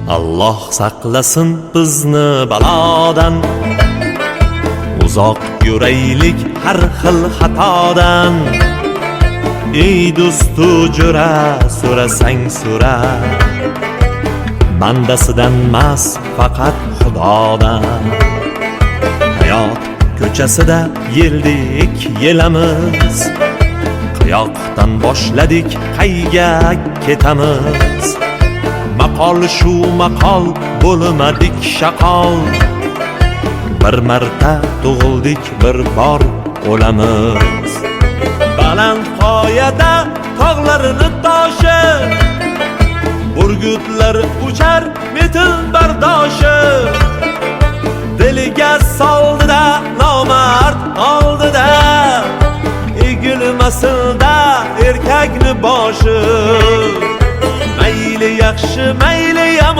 Alloh saqlasin bizni balodan, uzoq yuraylik har xil xatodan. Ey do'stu jo'ra, so'rasang so'ra, bandasidan mas faqat Xudodan. Hayot ko'chasida yeldik yelamiz, qayoqdan boshladik qayga ketamiz. Maqol shu maqol bo'lmadik shaqol, bir marta tug'ildik bir bor o'lamiz. Baland qoyada tog'larini toshi, burgutlar uchar metin bardoshi. Diliga soldida nomard oldida, egilmasinda erkakni boshi. Mayli yaxshi mayli yomon,